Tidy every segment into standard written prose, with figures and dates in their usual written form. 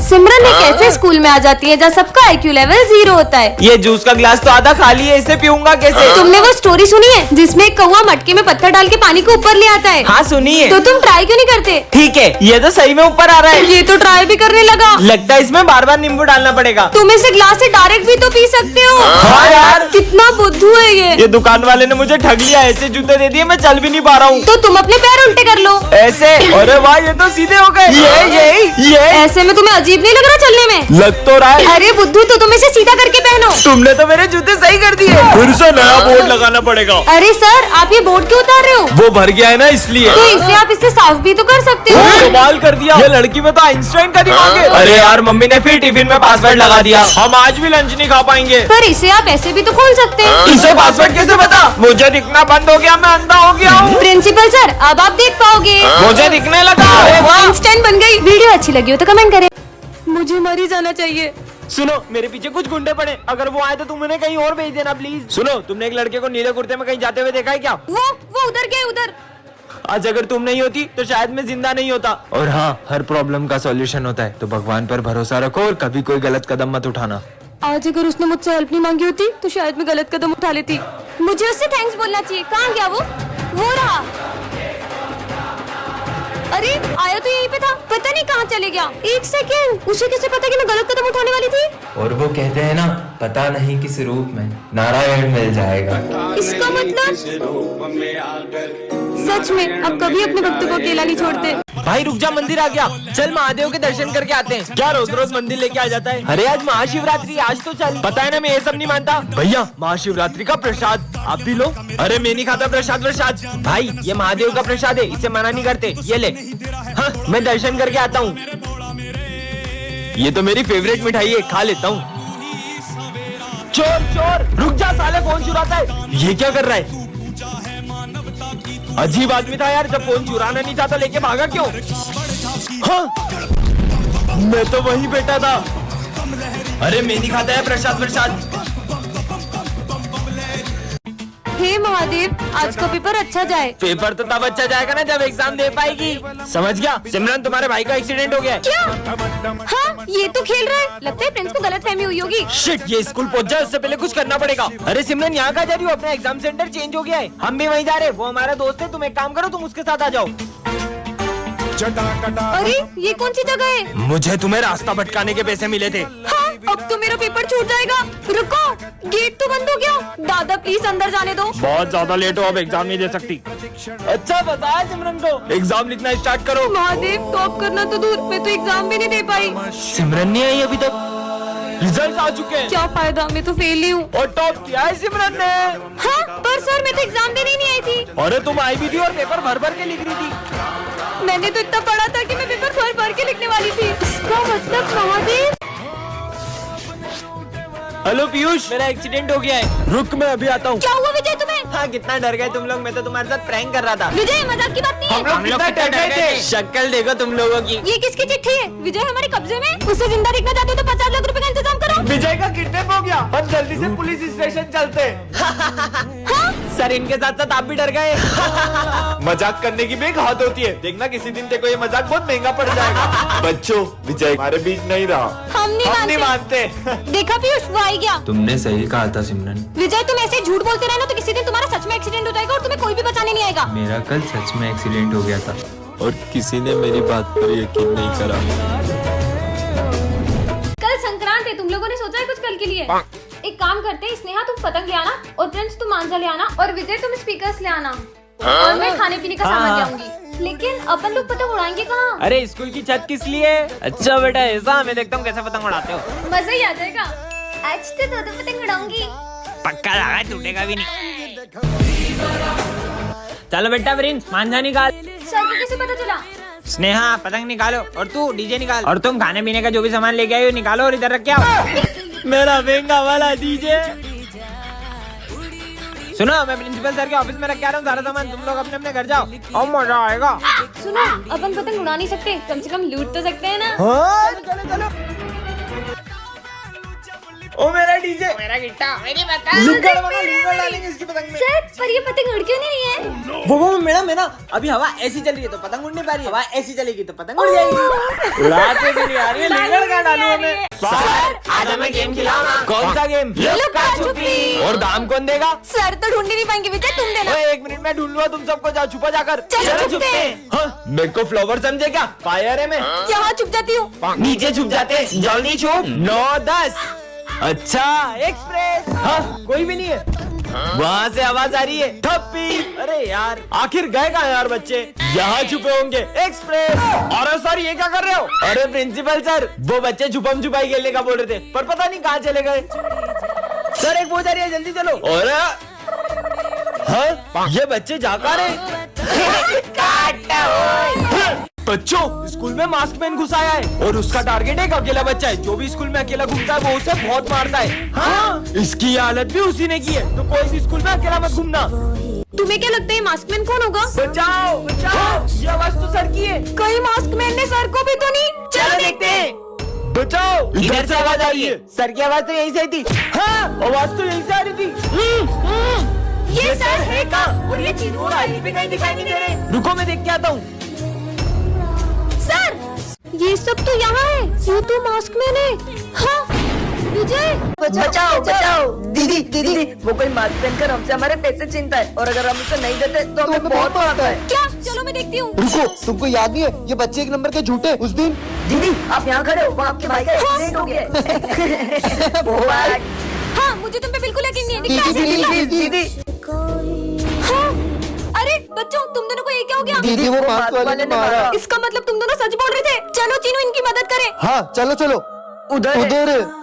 सिमरन एक ऐसे स्कूल में आ जाती है जहाँ सबका IQ लेवल 0 होता है। ये जूस का गिलास तो आधा खाली है, इसे पीऊंगा कैसे? तुमने वो स्टोरी सुनी है जिसमें एक कौवा मटके में पत्थर डाल के पानी को ऊपर ले आता है? हाँ सुनिए। तो तुम ट्राई क्यों नहीं करते? ठीक है, ये तो सही में ऊपर आ रहा है। ये तो ट्राई भी करने लगा। लगता है इसमें बार बार नींबू डालना पड़ेगा। तुम इसे ग्लास से डायरेक्ट भी तो पी सकते हो। हाँ यार, कितना बुद्धू है ये दुकान वाले ने मुझे ठग लिया, ऐसे जूते दे दिए, मैं चल भी नहीं पा रहा हूँ। तो तुम अपने पैर उल्टे कर लो ऐसे। अरे वाह, ये तो सीधे हो गए। ये ऐसे में तुम्हें अजीब नहीं लग रहा चलने में? लग तो रहा है। अरे बुद्धू, तो तुम इसे सीधा करके पहनो। तुमने तो मेरे जूते सही कर दिए। फिर से नया बोर्ड लगाना पड़ेगा। अरे सर, आप ये बोर्ड क्यों उतार रहे हो? वो भर गया है ना, इसलिए। तो इसे आप इससे साफ भी तो कर सकते हो। कमाल कर दिया, ये लड़की में तो आइंस्टाइन का दिमाग है। अरे यार, मम्मी ने फिर टिफिन में पासवर्ड लगा दिया, हम आज भी लंच नहीं खा पाएंगे। पर इसे आप ऐसे भी तो खोल सकते हैं। इसे पासवर्ड कैसे पता? मुझे दिखना बंद हो गया, मैं अंधा हो गया हूँ। प्रिंसिपल सर, अब आप देख पाओगे। मुझे दिखने लगा। आइंस्टाइन बन गई। वीडियो अच्छी लगी हो तो कमेंट करें। मुझे मर ही जाना चाहिए। सुनो, मेरे पीछे कुछ गुंडे पड़े, अगर वो आए तो तुम उन्हें कहीं और भेज देना प्लीज। सुनो, तुमने एक लड़के को नीले कुर्ते में कहीं जाते हुए देखा है क्या? वो उधर गए, उधर। आज अगर तुम नहीं होती तो शायद मैं जिंदा नहीं होता। और हाँ, हर प्रॉब्लम का सॉल्यूशन होता है, तो भगवान पर भरोसा रखो और कभी कोई गलत कदम मत उठाना। आज अगर उसने मुझसे हेल्प नहीं मांगी होती तो शायद मैं गलत कदम उठा लेती। मुझे उससे थैंक्स बोलना चाहिए। कहाँ गया वो रहा। अरे आया तो यहीं पे था, पता नहीं कहाँ चले गया। एक सेकेंड, उसे कैसे पता कि मैं गलत कदम उठाने वाली थी? और वो कहते हैं ना, पता नहीं किस रूप में नारायण मिल जाएगा। इसका मतलब सच में अब कभी अपने भक्तों को अकेला नहीं छोड़ते। भाई रुक जा, मंदिर आ गया, चल महादेव के दर्शन करके आते हैं। क्या रोज रोज मंदिर लेके आ जाता है? अरे आज महाशिवरात्रि, आज तो चल। पता है ना, मैं ये सब नहीं मानता। भैया, महाशिवरात्रि का प्रसाद आप भी लो। अरे मैं नहीं खाता प्रसाद। भाई ये महादेव का प्रसाद है, इसे मना नहीं करते, ये ले। हाँ, मैं दर्शन करके आता हूँ। ये तो मेरी फेवरेट मिठाई है, खा लेता हूँ। चोर, रुक जा साले, फोन चुराता है। ये क्या कर रहा है? अजीब आदमी था यार, जब फोन चुराना नहीं चाहता लेके भागा क्यों? हाँ, मैं तो वहीं बैठा था। अरे मैं नहीं खाता है प्रसाद। हे महादेव, आज का पेपर अच्छा जाए। पेपर तो तब अच्छा जाएगा ना जब एग्जाम दे पाएगी। समझ गया? सिमरन, तुम्हारे भाई का एक्सीडेंट हो गया है। क्या? हाँ, ये तो खेल रहा है। लगता है प्रिंस को गलतफहमी हुई होगी। शिट, ये स्कूल पहुंच जाए उससे पहले कुछ करना पड़ेगा। अरे सिमरन, यहाँ कहाँ जा रही हो? अपना एग्जाम सेंटर चेंज हो गया है, हम भी वहीं जा रहे हैं। वो हमारा दोस्त है, तुम एक काम करो, तुम उसके साथ आ जाओ। अरे ये कौन सी जगह है? मुझे तुम्हें रास्ता भटकाने के पैसे मिले थे। हाँ, अब तो मेरा पेपर छूट जाएगा। रुको, गेट तो बंद हो गया। दादा प्लीज अंदर जाने दो। बहुत ज्यादा लेट हो, अब एग्जाम नहीं दे सकती। अच्छा बताया सिमरन को, एग्जाम लिखना स्टार्ट करो। महादेव, टॉप करना तो दूर, मैं तो एग्जाम भी नहीं दे पाई। सिमरन नहीं आई अभी तक, रिजल्ट आ चुके हैं। क्या फायदा, मैं तो फेल ही हूँ। और टॉप किया है सिमरन ने। हाँ, पर सर मैं तो एग्जाम देने ही नहीं आई थी। अरे तुम आई भी थी और पेपर भर के लिख रही थी। मैंने तो इतना पढ़ा था कि मैं पेपर भर के लिखने वाली थी। इसका मतलब महादेव। हेलो पीयूष, मेरा एक्सीडेंट हो गया है, रुक मैं अभी आता हूँ। क्या हुआ विजय तुम्हें? हाँ, कितना डर गए तुम लोग, मैं तो तुम्हारे साथ प्रैंक कर रहा था। विजय, मजाक की बात नहीं है। हम लोग कितना डर गए थे। शक्ल देखो तुम लोगों की। ये किसकी चिट्ठी है? विजय हमारे कब्जे में। उसे जिंदा देखना चाहते हो तो 50 लाख रुपए का इंतजाम करो। विजय का किडनैप हो गया, हम जल्दी से पुलिस स्टेशन चलते। हाँ? सर, इनके साथ साथ आप भी डर गए। मजाक करने की भी एक हद होती है, देखना किसी दिन तेको ये मजाक बहुत महंगा पड़ जाएगा। बच्चों, विजय हमारे बीच नहीं रहा, हम नहीं मानते। देखा पीयूष, वो आ गया। तुमने सही कहा था सिमरन, विजय, तुम ऐसे झूठ बोलते रहना तो किसी दिन तुम्हारा सच में एक्सीडेंट हो जाएगा और तुम्हें कोई भी बचाने नहीं आएगा। मेरा कल सच में एक्सीडेंट हो गया था और किसी ने मेरी बात पर यकीन नहीं करा। कल संक्रांत है, तुम लोगों ने सोचा है कुछ कल के लिए? एक काम करते हैं, स्नेहा तुम पतंग ले आना और प्रिंस तुम मांझा ले आना और विजय तुम स्पीकर्स ले आना और मैं खाने पीने का सामान ले आऊंगी। लेकिन अपन लोग पतंग उड़ाएंगे कहाँ? अरे स्कूल की छत किस लिए? अच्छा बेटा ऐसा, मैं देखता हूँ कैसे पतंग उड़ाते हो। मजा ही आ जाएगा। आज तो दो पतंग उड़ाऊंगी। पक्का लगा, टूटेगा भी नहीं। चलो बेटा प्रिंस, मांझा निकाल। सर को कैसे पता चला? स्नेहा पतंग निकालो और तू डीजे निकाल, और तुम खाने पीने का जो भी सामान लेके आई हो निकालो और इधर रख के आओ। मेरा महंगा वाला डीजे। सुनो, मैं प्रिंसिपल सर के ऑफिस में रख के आ रहा हूँ सारा सामान, तुम लोग अपने अपने घर जाओ और मजा आएगा। सुनो, अपन पतंग उड़ा नहीं सकते, कम से कम लूट तो सकते हैं ना। हाँ, चलो चलो। ओ मेरा डीजे, मेरा गिट्टा, मेरी पतंग। डालेंगे इसकी पतंग में। सर पर ये पतंग उड़ क्यों नहीं रही है? वो मैडम है ना, अभी हवा ऐसी चल रही है तो पतंग उड़ नहीं पा रही है, हवा ऐसी चलेगी तो पतंग उड़ जाएगी। उड़ाते भी नहीं आ रही है, लेकर क्या डालूं हमें? सर आज हमें गेम खिलाओ ना। कौन सा गेम? लुक्का छुपी। और दाम कौन देगा? सर तो ढूंढ नहीं पाएंगे विजय, तुम देना। ओए, 1 मिनट में ढूंढ लूंगा, तुम सबको जाओ छुपा जाकर। चलो छुपते हैं। हाँ, मेरे को फ्लावर समझे क्या? फायर है मैं। यहाँ छुप जाती हूँ। नीचे छुप जाते, जल्दी छुप। 9-10। अच्छा, एक्सप्रेस। हाँ, कोई भी नहीं है। वहाँ से आवाज आ रही है, थप्पी। अरे यार, आखिर गए कहाँ यार बच्चे? यहाँ छुपे होंगे। एक्सप्रेस। अरे सर, ये क्या कर रहे हो? अरे प्रिंसिपल सर, वो बच्चे छुपम छुपाई खेलने का बोल रहे थे, पर पता नहीं कहाँ चले गए। सर एक वो जा रही है, जल्दी चलो। और हाँ, ये बच्चे जाकर रहे। बच्चों, स्कूल में मास्क मैन घुस आया है और उसका टारगेट एक अकेला बच्चा है। जो भी स्कूल में अकेला घूमता है वो उसे बहुत मारता है। हाँ, इसकी हालत भी उसी ने की है, तो कोई भी स्कूल में अकेला मत घूमना। तुम्हें क्या लगता है मास्क मैन कौन होगा? बचाओ बचाओ, ये आवाज तो सर की है। कहीं मास्क मैन ने सर को भी तो नहीं? चलो देखते हैं। बचाओ, इधर से आवाज आ रही है। सर की आवाज तो यही से थी। हाँ, आवाज तो यहीं से आ रही थी। ये सर है का? और ये चीज और आईडी भी कहीं दिखाई नहीं दे रहे। रुको, मैं देख के आता हूँ। सर ये सब तो यहाँ है, ये तो मास्क मैन है। हाँ विजय, बचाओ बचाओ। दीदी दीदी, वो कोई मास्क पहनकर हमसे हमारे पैसे छीनता है और अगर हम उसे नहीं देते तो हमें बहुत मारता है। क्या? चलो मैं देखती हूँ। रुको, तुमको याद नहीं है ये बच्चे 1 नंबर के झूठे उस दिन? दीदी आप यहाँ खड़े हो, वो आपके भाई का एक्सीडेंट हो गया है। बहुत। हाँ, मुझे तुम पे बिल्कुल यकीन नहीं है। दिखा दीदी, ऐसे दीदी, दिखा। दीदी, हाँ, अरे बच्चों, तुम दोनों को ये क्या हो गया? दीदी वो मास्क वाले ने मारा। इसका मतलब तुम दोनों सच बोल रहे थे। चलो चीनू, इनकी मदद करें। हाँ चलो चलो, उधर है। उधर।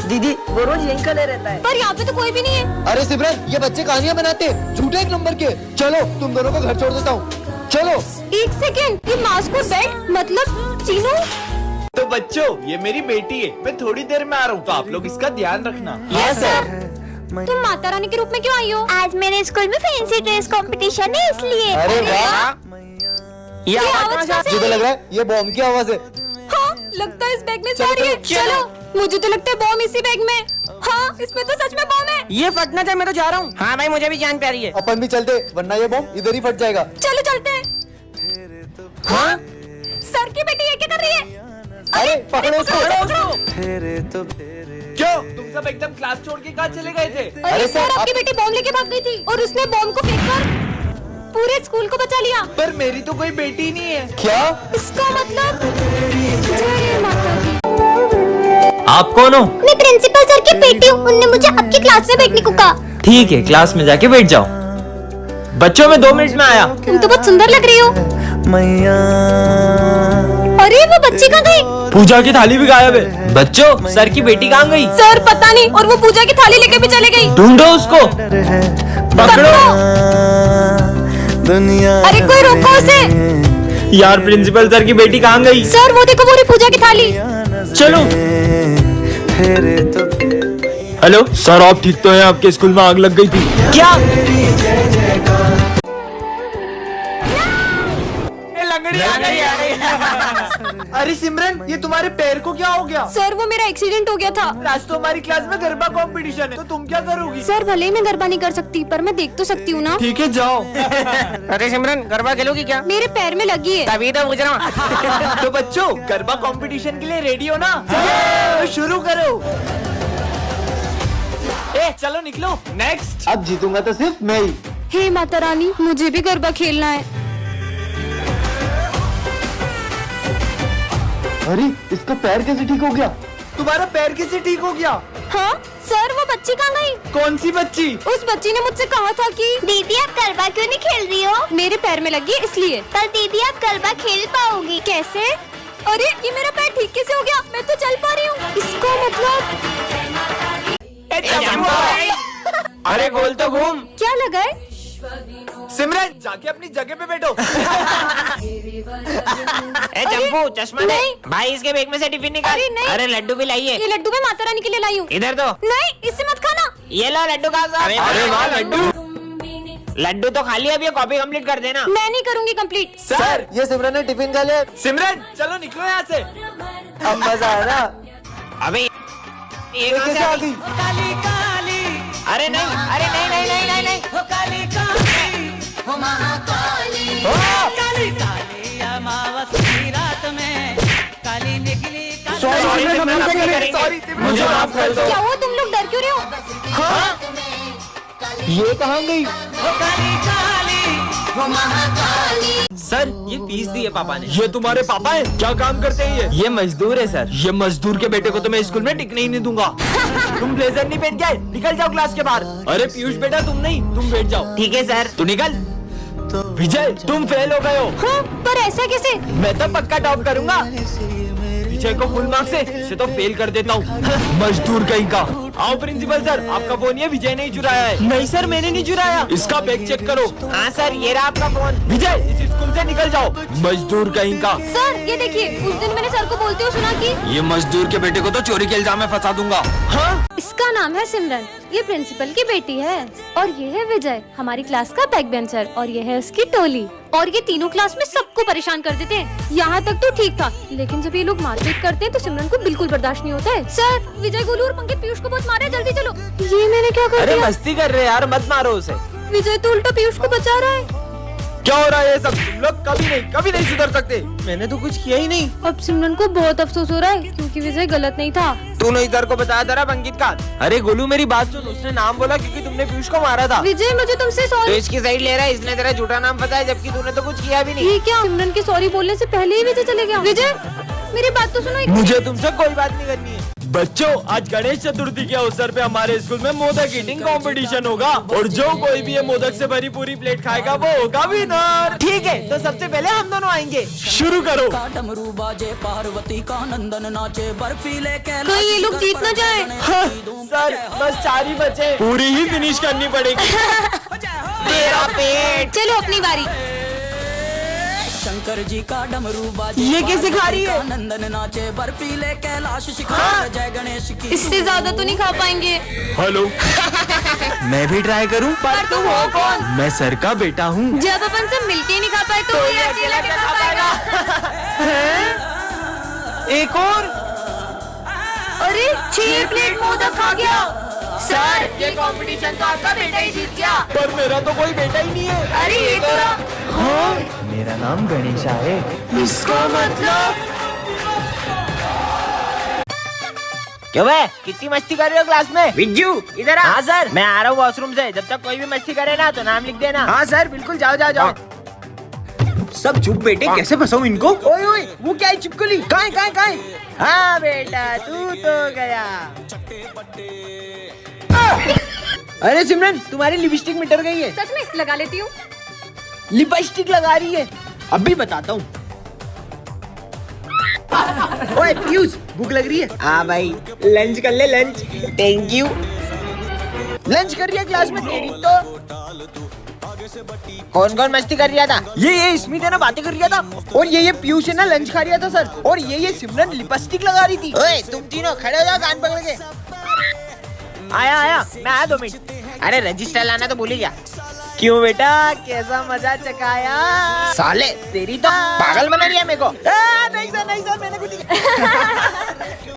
दीदी वो रोज यहीं खड़े रहता है। पर यहाँ पे तो कोई भी नहीं है। अरे सिमरन, ये बच्चे कहानियां बनाते हैं, झूठे 1 नंबर के। चलो तुम दोनों को घर छोड़ देता हूँ, चलो। एक सेकेंड, ये मास्क और बेल्ट, मतलब चीनू? तो बच्चों, ये मेरी बेटी है, मैं थोड़ी देर में आ रहा हूँ, तो आप लोग इसका ध्यान रखना। Yes sir. तुम माता रानी के रूप में क्यों आई हो? आज मेरे स्कूल में फैंसी ड्रेस कंपटीशन है इसलिए। अरे वाह, ये आवाज कहाँ से मुझे तो लग रहा है ये बॉम्ब की आवाज है। हाँ, लगता है इस बैग में से आ रही है। चलो, मुझे तो लगता है बॉम्ब इसी बैग में। हाँ, इसमें तो सच में बॉम्ब है। ये फटना चाहिए, मैं तो जा रहा हूँ। हाँ भाई, मुझे भी जान प्यारी है। अपन भी चलते, वरना ये बॉम्ब इधर ही फट जाएगा। चलो चलते हैं। हाँ सर की बेटी ये क्या कर रही है? अरे पकड़ो उसको। क्यों? तुम सब एकदम क्लास छोड़ के कहाँ चले गए थे? अरे सर, सर, आपकी आप- बेटी बॉम्ब लेके भाग गई थी और उसने बॉम्ब को फेंककर पूरे स्कूल को बचा लिया। पर मेरी तो कोई बेटी नहीं है। क्या? इसका मतलब जय माता दी। आप कौन हो? मैं प्रिंसिपल सर की बेटी हूँ, उनने मुझे आपकी क्लास में बैठने को कहा। ठीक है, क्लास में जाके बैठ जाओ। बच्चों, मैं 2 मिनट में आया। तुम तो बहुत सुंदर लग रही हो। अरे वो बच्ची कहाँ गई? पूजा की थाली भी गायब है। बच्चों, सर की बेटी कहाँ गई? सर पता नहीं, और वो पूजा की थाली लेके भी चले गई। ढूंढो उसको, पकड़ो। अरे कोई रोको उसे। यार, प्रिंसिपल सर की बेटी कहाँ गई? सर वो देखो, वो रही पूजा की थाली। चलो। हेलो सर, आप ठीक तो हैं? आपके स्कूल में आग लग गई थी क्या? अरे सिमरन, ये तुम्हारे पैर को क्या हो गया? सर वो मेरा एक्सीडेंट हो गया था। आज तो हमारी क्लास में गरबा कंपटीशन है, तो तुम क्या करोगी? सर भले ही मैं गरबा नहीं कर सकती, पर मैं देख तो सकती हूँ ना। ठीक है, जाओ। अरे सिमरन, गरबा खेलोगी क्या? मेरे पैर में लगी है। तभी तो पूछ रहा हूँ। तो बच्चों, गरबा कंपटीशन के लिए रेडी हो ना? तो शुरू करो। ए, चलो निकलो। नेक्स्ट। अब जीतूंगा तो सिर्फ मैं ही। हे माता रानी, मुझे भी गरबा खेलना है। अरे इसका पैर कैसे ठीक हो गया? तुम्हारा पैर कैसे ठीक हो गया? हाँ सर, वो बच्ची कहाँ गई? कौन सी बच्ची? उस बच्ची ने मुझसे कहा था कि दीदी आप गरबा क्यों नहीं खेल रही हो? मेरे पैर में लगी है इसलिए। पर दीदी आप गरबा खेल पाओगी। कैसे? अरे ये मेरा पैर ठीक कैसे हो गया? मैं तो चल पा रही हूँ। इसका मतलब अरे गोल तो घूम। क्या लगा है? सिमरन, जाके अपनी जगह पे बैठो। ए चंपू, चश्मा दे। नहीं। भाई इसके बैग में से टिफिन निकाल। अरे नहीं। अरे लड्डू भी लाइए। ये लड्डू मैं माता रानी के लिए लाई हूँ। इधर दो। नहीं, इससे मत खाना। ये लो लड्डू खा लो। अरे वाह, लड्डू। लड्डू तो खाली, अब ये कॉपी कंप्लीट कर देना। मैं नहीं करूँगी कंप्लीट। सर, ये सिमरन ने टिफिन खा लिया। सिमरन चलो निकलो यहाँ से। अब मजा आया ना? अबे ये कहाँ से आ गई? अरे नहीं, अरे नहीं नहीं नहीं नहीं नहीं। मुझे माफ कर दो। क्या हुआ, तुम लोग डर क्यों रहे हो? ये कहाँ गई? सर ये फीस दी है पापा ने। ये तुम्हारे पापा हैं? क्या काम करते हैं ये मजदूर है सर। ये मजदूर के बेटे को तो मैं स्कूल में टिकने ही नहीं दूंगा। तुम ब्लेजर नहीं पहन के आए, निकल जाओ क्लास के बाहर। अरे पीयूष बेटा तुम नहीं, तुम बैठ जाओ। ठीक है सर। तू निकल। विजय तुम फेल हो गए हो। हाँ, पर ऐसा कैसे? मैं तो पक्का टॉप करूंगा। विजय को फुल मार्क्स से इसे तो फेल कर देता हूँ। मजदूर कहीं का। आओ प्रिंसिपल सर, आपका फोन ये विजय ने ही चुराया है। नहीं सर मैंने नहीं चुराया। इसका बैग चेक करो। हाँ सर, ये रहा आपका फोन। विजय इस स्कूल से निकल जाओ। मजदूर कहीं का। सर ये देखिए, उस दिन मैंने सर को बोलते हुए सुना कि ये मजदूर के बेटे को तो चोरी के इल्जाम में फंसा दूंगा। हाँ? इसका नाम है सिमरन, ये प्रिंसिपल की बेटी है, और ये है विजय, हमारी क्लास का बैक बेंचर, और ये है उसकी टोली। और ये तीनों क्लास में सबको परेशान कर देते हैं। यहाँ तक तो ठीक था, लेकिन जब ये लोग मारपीट करते हैं तो सिमरन को बिल्कुल बर्दाश्त नहीं होता है। सर विजय, गोलू और पंकज पीयूष को बहुत मारा है, जल्दी चलो। ये मैंने क्या कर अरे दिया? मस्ती कर रहे हैं यार, मत मारो उसे। विजय तो उल्टा पीयूष को बचा रहा है। क्या हो रहा है ये सब? तुम लोग कभी नहीं सुधर सकते। मैंने तो कुछ किया ही नहीं। अब सिमरन को बहुत अफसोस हो रहा है, क्योंकि विजय गलत नहीं था। तूने इधर को बताया था अंकित का। अरे गोलू मेरी बात सुन, उसने नाम बोला क्योंकि तुमने पीयूष को मारा था। विजय मुझे तुमसे तो सॉरी। इसकी साइड ले रहा है, इसने तेरा झूठा नाम बताया जबकि तूने तो कुछ किया भी नहीं। ये क्या, सिमरन के सॉरी बोलने से पहले ही विजय चले गया? विजय मेरी बात तो सुनो। मुझे तुमसे कोई बात नहीं करनी है। बच्चों आज गणेश चतुर्थी के अवसर पे हमारे स्कूल में मोदक ईटिंग कंपटीशन होगा, और जो कोई भी ये मोदक से भरी पूरी प्लेट खाएगा वो होगा विनर। ठीक है, तो सबसे पहले हम दोनों आएंगे। शुरू करो। डमरू बाजे पार्वती का नंदन नाचे बर्फीले कहीं ये लोग जीत न जाए। सर बस 4 ही बचे, पूरी ही फिनिश करनी पड़ेगी। मेरा पेट। चलो अपनी बारी। शंकर जी का डमरू बाजे ये कैसे खा रही है? नंदन नाचे बर्फीले कैलाश शिखर जय गणेश की। इससे ज्यादा तो नहीं खा पाएंगे। हेलो मैं भी ट्राई करूं? पर तुम हो कौन? मैं सर का बेटा हूँ। जब अपन सब मिलके नहीं खा पाए तो ये अकेला कैसे खा पाएगा? एक और। अरे 6 प्लेट मोदक खा गया। सर ये कंपटीशन तो आपका बेटा ही जीत गया। पर मेरा तो कोई बेटा ही नहीं है। अरे ये तो हाँ मेरा नाम गणेशा है। इसका मतलब क्यों है? कितनी मस्ती कर रहे हो क्लास में? विज्जू इधर आ। हाँ सर। मैं आ रहा हूँ वॉशरूम से, जब तक कोई भी मस्ती करे ना तो नाम लिख देना। हाँ सर बिल्कुल, जाओ जाओ जाओ। सब चुप बेटे, कैसे फंसाऊं इनको? ओए ओए वो क्या है चिपकली? कहाँ? हाँ बेटा तू तो गया। अरे सिमरन तुम्हारी लिपस्टिक मिटर गई है। सच में लगा लेती हूँ। लिपस्टिक लगा रही है, अभी बताता हूँ। ओए पीयूष भूख लग रही है? हाँ भाई लंच कर ले, लंच। Thank you. लंच कर रही है क्लास में तेरी तो। कौन कौन मस्ती कर रहा था? ये स्मित है ना, बातें कर रहा था। और ये पीयूष है ना, लंच खा रहा था सर। और ये सिमरन लिपस्टिक लगा रही थी। ओए तुम तीनों खड़े हो जाओ, कान पकड़ के। आया मैं आया 2 मिनट। अरे रजिस्टर लाना तो भूल ही गया। क्यों बेटा, कैसा मजा चकाया? साले तेरी तो पागल बना रही है मेरे को। नहीं सर मैंने कुछ नहीं